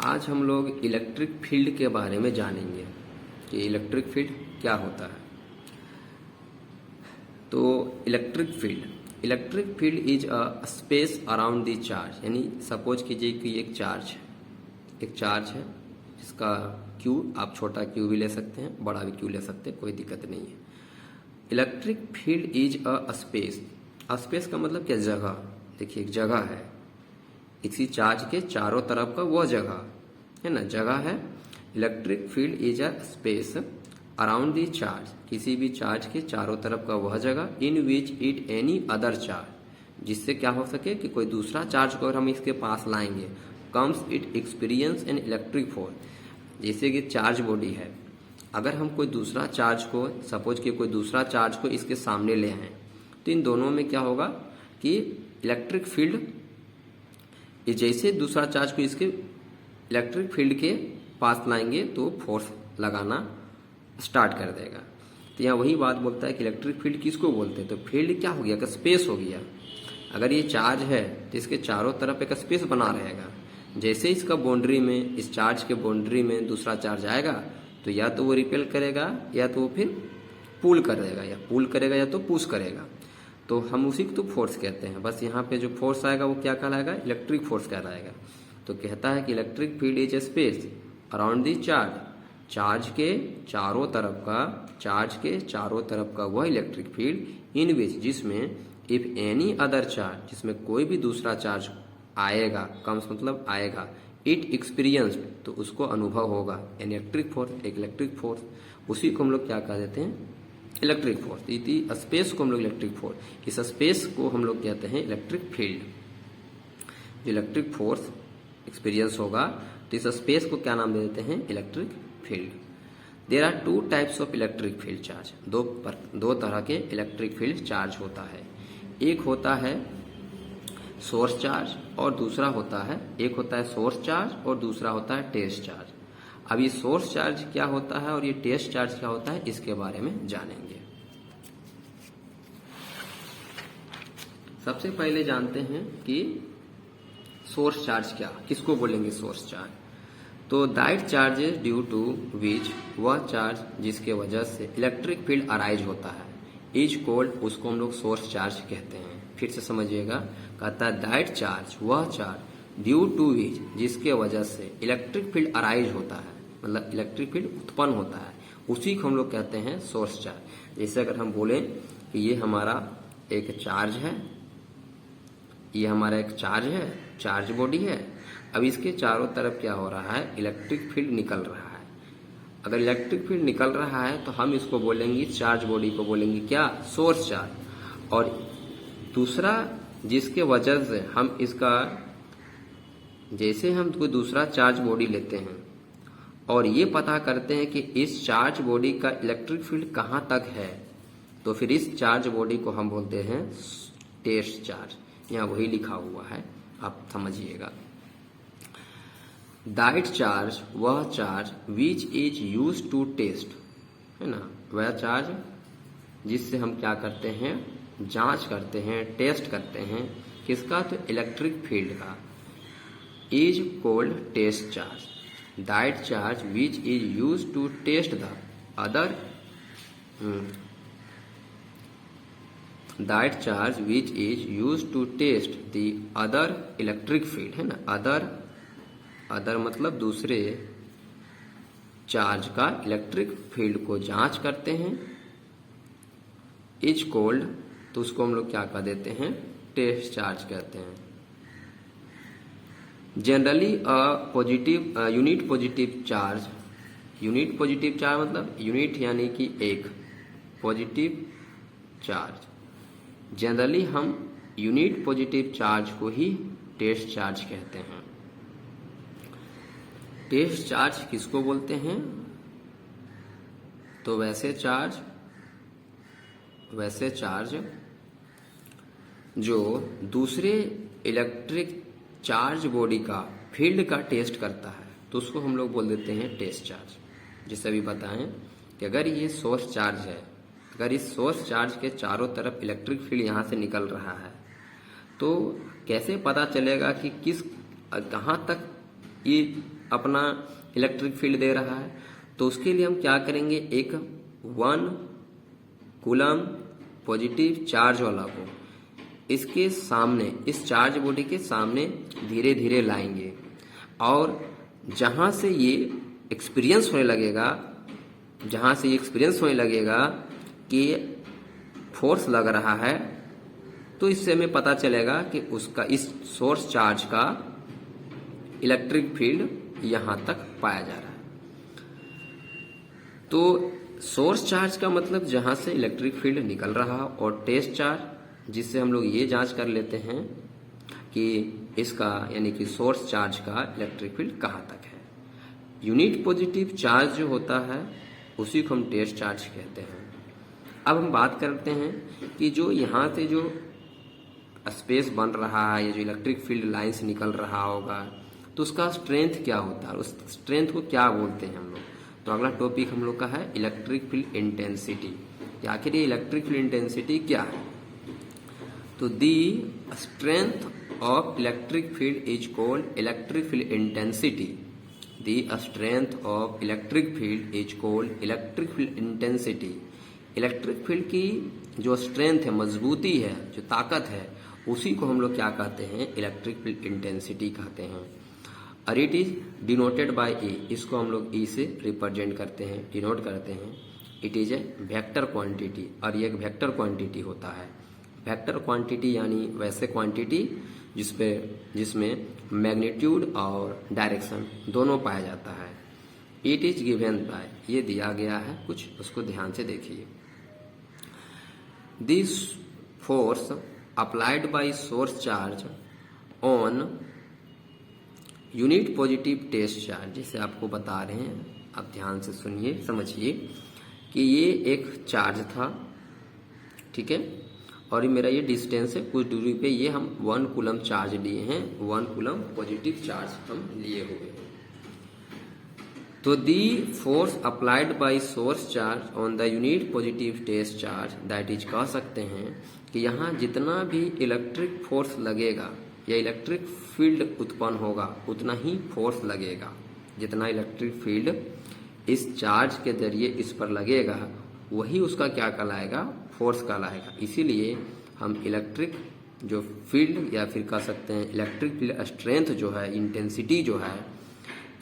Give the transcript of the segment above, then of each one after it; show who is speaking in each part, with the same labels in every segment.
Speaker 1: आज हम लोग इलेक्ट्रिक फील्ड के बारे में जानेंगे कि इलेक्ट्रिक फील्ड क्या होता है। तो electric field is a space around the charge, यानी सपोज कीजिए कि एक चार्ज है जिसका क्यू, आप छोटा क्यू भी ले सकते हैं, बड़ा भी क्यू ले सकते हैं, कोई दिक्कत नहीं है। Electric field is a space का मतलब क्या, जगह। देखिए एक जगह है, इसी चार्ज के चारों तरफ का वह जगह है ना, जगह है। Electric field is a space around the charge, किसी भी चार्ज के चारों तरफ का वह जगह in which it any other charge, जिससे क्या हो सके कि कोई दूसरा चार्ज को अगर हम इसके पास लाएंगे, comes it experience an electric force. जैसे कि चार्ज बॉडी है, अगर हम कोई दूसरा चार्ज को, सपोज कि कोई दूसरा चार्ज को इसके सामने ले आए, तो इन दोनों में क्या होगा कि इलेक्ट्रिक फील्ड, जैसे दूसरा चार्ज को इसके इलेक्ट्रिक फील्ड के पास लाएंगे तो फोर्स लगाना स्टार्ट कर देगा। तो यहाँ वही बात बोलता है कि इलेक्ट्रिक फील्ड किसको बोलते हैं। तो फील्ड क्या हो गया, कि स्पेस हो गया। अगर ये चार्ज है तो इसके चारों तरफ एक स्पेस बना रहेगा। जैसे इसका बाउंड्री में, इस चार्ज के बाउंड्री में दूसरा चार्ज आएगा तो या तो वो रिपेल करेगा या तो वो फिर पुल कर देगा, या पुल करेगा या तो पुश करेगा। तो हम उसी को तो फोर्स कहते हैं। बस यहाँ पे जो फोर्स आएगा वो क्या कहलाएगा, इलेक्ट्रिक फोर्स कहलाएगा। तो कहता है कि electric field is a space around the charge, charge के चारों तरफ का वह इलेक्ट्रिक फील्ड इन विच, जिसमें इफ एनी अदर चार्ज, जिसमें कोई भी दूसरा चार्ज आएगा, कम्स मतलब आएगा, इट एक्सपीरियंस्ड, तो उसको अनुभव होगा एन इलेक्ट्रिक फोर्स, एक इलेक्ट्रिक फोर्स। उसी को हम लोग क्या कह देते हैं, इलेक्ट्रिक फोर्स। इसी स्पेस को हम लोग इलेक्ट्रिक फोर्स, इस स्पेस को हम लोग कहते हैं इलेक्ट्रिक फील्ड। जो इलेक्ट्रिक फोर्स एक्सपीरियंस होगा तो इस स्पेस को क्या नाम दे देते हैं, electric field. There are two types of electric field charge, दो तरह के इलेक्ट्रिक फील्ड चार्ज होता है। एक होता है सोर्स चार्ज और दूसरा होता है, एक होता है सोर्स चार्ज और दूसरा होता है टेस्ट चार्ज। अब ये सोर्स चार्ज क्या होता है और ये टेस्ट चार्ज क्या होता है, इसके बारे में जानेंगे। सबसे पहले जानते हैं कि सोर्स चार्ज क्या, किसको बोलेंगे सोर्स चार्ज। तो दैट चार्जेस ड्यू टू विच, वह चार्ज जिसके वजह से इलेक्ट्रिक फील्ड अराइज होता है, इज कॉल्ड, उसको हम लोग सोर्स चार्ज कहते हैं। फिर से समझिएगा, कहता है दैट चार्ज, वह चार्ज, ड्यू टू विच, जिसके वजह से इलेक्ट्रिक फील्ड अराइज होता है, मतलब इलेक्ट्रिक फील्ड उत्पन्न होता है, उसी को हम लोग कहते हैं सोर्स चार्ज। जैसे अगर हम बोलें कि ये हमारा एक चार्ज है, ये हमारा एक चार्ज है, चार्ज बॉडी है। अब इसके चारों तरफ क्या हो रहा है, इलेक्ट्रिक फील्ड निकल रहा है। अगर इलेक्ट्रिक फील्ड निकल रहा है तो हम इसको बोलेंगे, चार्ज बॉडी को बोलेंगे क्या, सोर्स चार्ज। और दूसरा जिसके वजह से हम इसका, जैसे हम कोई दूसरा चार्ज बॉडी लेते हैं और ये पता करते हैं कि इस चार्ज बॉडी का इलेक्ट्रिक फील्ड कहाँ तक है, तो फिर इस चार्ज बॉडी को हम बोलते हैं टेस्ट चार्ज। यहाँ वही लिखा हुआ है, आप समझिएगा। दैट चार्ज, वह charge, which is use to test, है ना, वह चार्ज जिससे हम क्या करते हैं, जांच करते हैं, टेस्ट करते हैं, किसका, तो इलेक्ट्रिक फील्ड का, is called test charge. That charge which is use to test the other, that charge which is use to test the other electric field, है ना, अदर मतलब दूसरे चार्ज का इलेक्ट्रिक फील्ड को जांच करते हैं, इज कोल्ड, तो उसको हम लोग क्या कह देते हैं, टेस्ट चार्ज कहते हैं। Generally unit positive charge, unit positive charge मतलब यूनिट यानी कि एक, पॉजिटिव चार्ज, जनरली हम यूनिट पॉजिटिव चार्ज को ही टेस्ट चार्ज कहते हैं। टेस्ट चार्ज किसको बोलते हैं, तो वैसे चार्ज जो दूसरे इलेक्ट्रिक चार्ज बॉडी का फील्ड का टेस्ट करता है, तो उसको हम लोग बोल देते हैं टेस्ट चार्ज। जैसे अभी बताएं कि अगर ये सोर्स चार्ज है, अगर इस सोर्स चार्ज के चारों तरफ इलेक्ट्रिक फील्ड यहाँ से निकल रहा है, तो कैसे पता चलेगा कि कहाँ तक ये अपना इलेक्ट्रिक फील्ड दे रहा है। तो उसके लिए हम क्या करेंगे, एक 1 कूलम पॉजिटिव चार्ज वाला को इसके सामने, इस चार्ज बॉडी के सामने धीरे धीरे लाएंगे, और जहां से ये एक्सपीरियंस होने लगेगा, कि फोर्स लग रहा है, तो इससे हमें पता चलेगा कि उसका, इस सोर्स चार्ज का इलेक्ट्रिक फील्ड यहां तक पाया जा रहा है। तो सोर्स चार्ज का मतलब जहां से इलेक्ट्रिक फील्ड निकल रहा, और टेस्ट चार्ज जिससे हम लोग ये जांच कर लेते हैं कि इसका, यानी कि सोर्स चार्ज का इलेक्ट्रिक फील्ड कहां तक है। यूनिट पॉजिटिव चार्ज जो होता है उसी को हम टेस्ट चार्ज कहते हैं। अब हम बात करते हैं कि जो यहाँ से जो स्पेस बन रहा है, ये जो इलेक्ट्रिक फील्ड लाइन से निकल रहा होगा, तो उसका स्ट्रेंथ क्या होता है, उस स्ट्रेंथ को क्या बोलते हैं हम लोग। तो अगला टॉपिक हम लोग का है इलेक्ट्रिक फील्ड इंटेंसिटी। आखिर ये इलेक्ट्रिक फील्ड इंटेंसिटी क्या है। तो the strength of electric field is called electric field intensity. The strength of electric field is called electric field intensity. Electric field की जो स्ट्रेंथ है, मजबूती है, जो ताकत है, उसी को हम लोग क्या कहते हैं, इलेक्ट्रिक फील्ड इंटेंसिटी कहते हैं। और इट इज डिनोटेड बाय ए, इसको हम लोग ई से रिप्रेजेंट करते हैं, डिनोट करते हैं। It is a vector quantity, और ये एक वेक्टर क्वांटिटी होता है। वेक्टर क्वांटिटी यानी वैसे क्वांटिटी जिसमें मैग्नीट्यूड और डायरेक्शन दोनों पाया जाता है। इट इज गिवन बाय, ये दिया गया है कुछ, उसको ध्यान से देखिए। This force applied by source charge on unit positive test charge, जिसे आपको बता रहे हैं, आप ध्यान से सुनिए, समझिए कि ये एक चार्ज था, ठीक है, और ये मेरा ये डिस्टेंस है, कुछ दूरी पे ये हम 1 कूलम चार्ज लिए हैं, 1 कूलम पॉजिटिव चार्ज हम लिए हुए हैं। तो the force applied by source charge on the unit positive test charge, that is कह सकते हैं कि यहाँ जितना भी इलेक्ट्रिक फोर्स लगेगा या इलेक्ट्रिक फील्ड उत्पन्न होगा, उतना ही फोर्स लगेगा। जितना इलेक्ट्रिक फील्ड इस चार्ज के जरिए इस पर लगेगा, वही उसका क्या कहलाएगा, फोर्स कहलाएगा। इसीलिए हम इलेक्ट्रिक जो फील्ड, या फिर कह सकते हैं इलेक्ट्रिक फील्ड स्ट्रेंथ जो है, इंटेंसिटी जो है,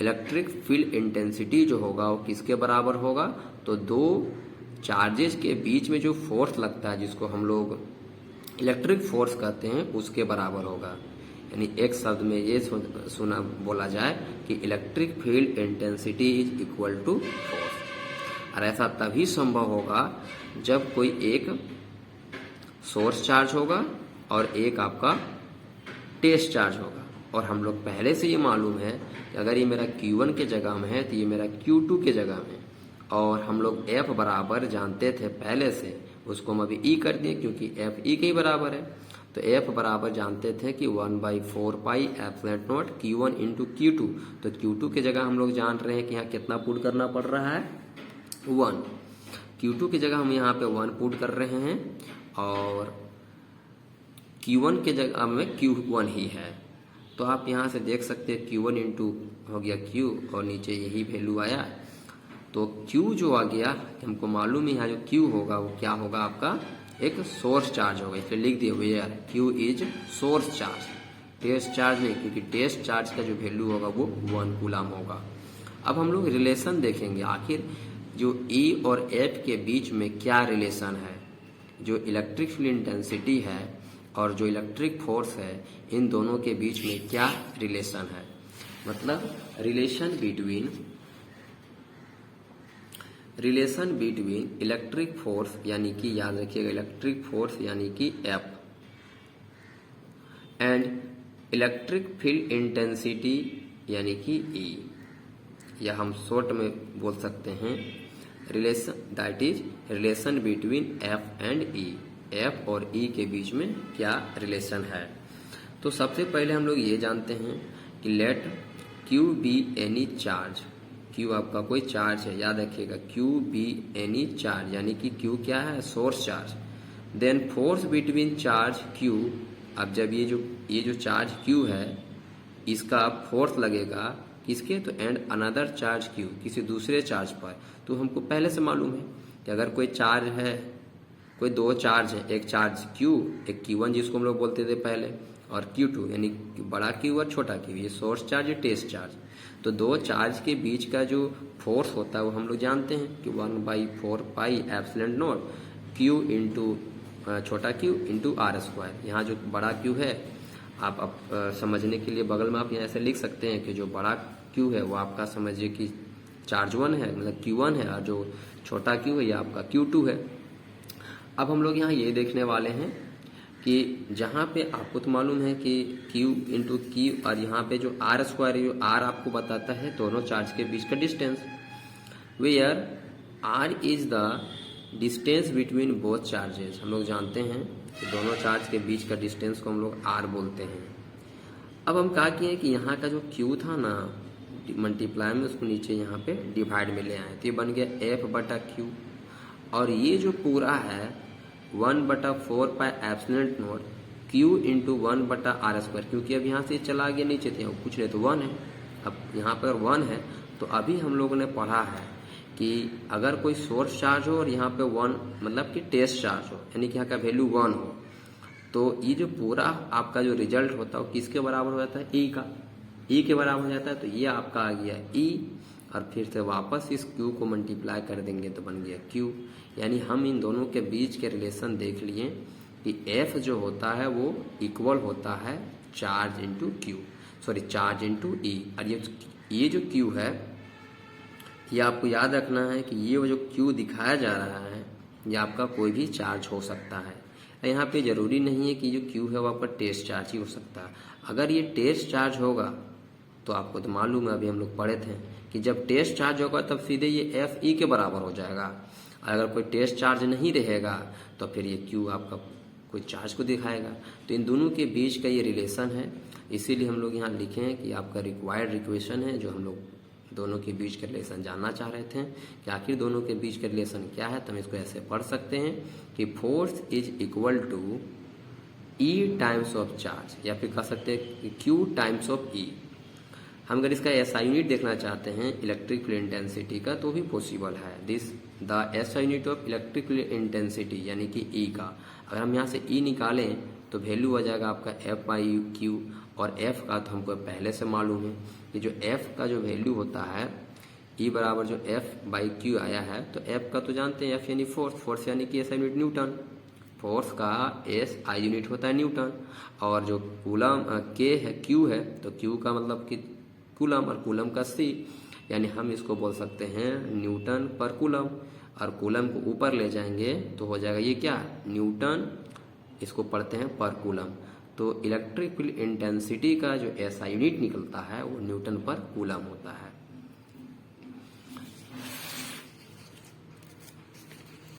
Speaker 1: इलेक्ट्रिक फील्ड इंटेंसिटी जो होगा वो किसके बराबर होगा, तो दो चार्जेस के बीच में जो फोर्स लगता है, जिसको हम लोग इलेक्ट्रिक फोर्स कहते हैं, उसके बराबर होगा। यानी एक शब्द में ये बोला जाए कि electric field intensity is equal to force. और ऐसा तभी संभव होगा जब कोई एक सोर्स चार्ज होगा और एक आपका टेस्ट चार्ज होगा। और हम लोग पहले से ये मालूम है कि अगर ये मेरा Q1 के जगह में है तो ये मेरा Q2 के जगह में, और हम लोग F बराबर जानते थे पहले से, उसको हम अभी E कर दिए क्योंकि F E के ही बराबर है। तो F बराबर जानते थे कि 1/4 pi epsilon not Q1 into Q2। तो Q2 के जगह हम लोग जान रहे हैं कि यहाँ कितना पुट करना पड़ रहा है, 1। Q2 की जगह हम यहाँ पे 1 पुट कर रहे हैं, और Q1 के जगह में Q1 ही है। तो आप यहाँ से देख सकते हैं Q1 इंटू हो गया Q, और नीचे यही वैल्यू आया। तो Q जो आ गया, हमको मालूम है यहाँ जो Q होगा वो क्या होगा, आपका एक सोर्स चार्ज होगा। इसलिए लिख दिए हुए यार, Q is source charge, test charge नहीं, क्योंकि टेस्ट चार्ज का जो वैल्यू होगा वो 1 कूलम होगा। अब हम लोग रिलेशन देखेंगे, आखिर जो E और F के बीच में क्या रिलेशन है। जो इलेक्ट्रिक फील्ड इंटेंसिटी है और जो इलेक्ट्रिक फोर्स है, इन दोनों के बीच में क्या रिलेशन है। मतलब रिलेशन बिटवीन इलेक्ट्रिक फोर्स, यानी कि याद रखिएगा इलेक्ट्रिक फोर्स यानी कि F, and electric field intensity यानी कि E, या हम शॉर्ट में बोल सकते हैं relation, that is relation between F and E। F और E के बीच में क्या रिलेशन है। तो सबसे पहले हम लोग ये जानते हैं कि let Q be any charge, Q आपका कोई चार्ज है, याद रखिएगा Q बी एनी चार्ज, यानी कि Q क्या है, source charge. Then force between charge Q, अब जब ये जो चार्ज Q है, इसका फोर्स लगेगा किसके, तो एंड अनदर चार्ज क्यू, किसी दूसरे चार्ज पर। तो हमको पहले से मालूम है कि अगर कोई चार्ज है, कोई दो चार्ज है, एक चार्ज क्यू, एक Q1 जिसको हम लोग बोलते थे पहले, और Q2 यानी बड़ा क्यू और छोटा क्यू, ये सोर्स चार्ज, ये टेस्ट चार्ज। तो दो चार्ज के बीच का जो फोर्स होता है वो हम लोग जानते हैं कि 1/4πε0 क्यू इंटू छोटा क्यू इंटू r²। यहाँ जो बड़ा क्यू है, आप समझने के लिए बगल में आप यहाँ ऐसे लिख सकते हैं कि जो बड़ा क्यू है वो आपका समझिए कि चार्ज 1 है, मतलब Q1 है, और जो छोटा क्यू है ये आपका Q2 है। अब हम लोग यहाँ ये देखने वाले हैं कि जहाँ पे आपको तो मालूम है कि Q इंटू Q, और यहाँ पे जो r² है, जो r आपको बताता है दोनों चार्ज के बीच का distance, where r is the distance between both charges. हम लोग जानते हैं कि दोनों चार्ज के बीच का डिस्टेंस को हम लोग r बोलते हैं। अब हम क्या किए कि यहाँ का जो Q था ना, मल्टीप्लाई में उसको नीचे यहाँ पे डिवाइड में ले आए, तो ये बन गया F/Q, और ये जो पूरा है 1/4πε0 Q इंटू 1/r², क्योंकि अब यहाँ से चला गया नीचे, तो कुछ नहीं तो 1 है। अब यहाँ पर 1 है, तो अभी हम लोगों ने पढ़ा है कि अगर कोई सोर्स चार्ज हो और यहाँ पे 1 मतलब कि टेस्ट चार्ज हो, यानी कि यहाँ का वैल्यू 1 हो, तो ये जो पूरा आपका जो रिजल्ट होता है वो किसके बराबर हो जाता है, E का, E के बराबर हो जाता है। तो ये आपका आ गया E, और फिर से वापस इस Q को मल्टीप्लाई कर देंगे तो बन गया Q। यानी हम इन दोनों के बीच के रिलेशन देख लिए कि F जो होता है वो इक्वल होता है charge into Q, sorry charge into E। और ये जो Q है, ये आपको याद रखना है कि ये जो Q दिखाया जा रहा है ये आपका कोई भी चार्ज हो सकता है। यहाँ पे जरूरी नहीं है कि जो Q है वो आपका टेस्ट चार्ज ही हो सकता है। अगर ये टेस्ट चार्ज होगा तो आपको तो मालूम है, अभी हम लोग पढ़े थे कि जब टेस्ट चार्ज होगा तब सीधे ये Fe के बराबर हो जाएगा। अगर कोई टेस्ट चार्ज नहीं रहेगा तो फिर ये Q आपका कोई चार्ज को दिखाएगा। तो इन दोनों के बीच का ये रिलेशन है, इसीलिए हम लोग यहाँ लिखे हैं कि आपका रिक्वायर्ड इक्वेशन है, जो हम लोग दोनों के बीच का रिलेशन जानना चाह रहे थे कि आखिर दोनों के बीच का रिलेशन क्या है। तो हम इसको ऐसे पढ़ सकते हैं कि force is equal to E times of charge, या फिर कह सकते हैं कि Q टाइम्स ऑफ E। हम अगर इसका SI यूनिट देखना चाहते हैं इलेक्ट्रिक फील्ड इंटेंसिटी का तो भी पॉसिबल है। This the SI unit of electric field intensity यानी कि E का, अगर हम यहाँ से E निकालें तो वैल्यू आ जाएगा आपका F/Q, और F का तो हमको पहले से मालूम है कि जो F का जो वैल्यू होता है E बराबर जो F/Q आया है, तो F का तो जानते हैं F यानी फोर्स यानी कि SI यूनिट न्यूटन, फोर्स का SI यूनिट होता है न्यूटन, और जो कूलम K है Q है, तो Q का मतलब कि कूलम, और कूलम का C, यानी हम इसको बोल सकते हैं न्यूटन पर कूलम, और कूलम को ऊपर ले जाएंगे तो हो जाएगा ये क्या, न्यूटन, इसको पढ़ते हैं पर कूलम। तो इलेक्ट्रिक फील्ड इंटेंसिटी का जो SI यूनिट निकलता है वो न्यूटन पर कूलम होता है।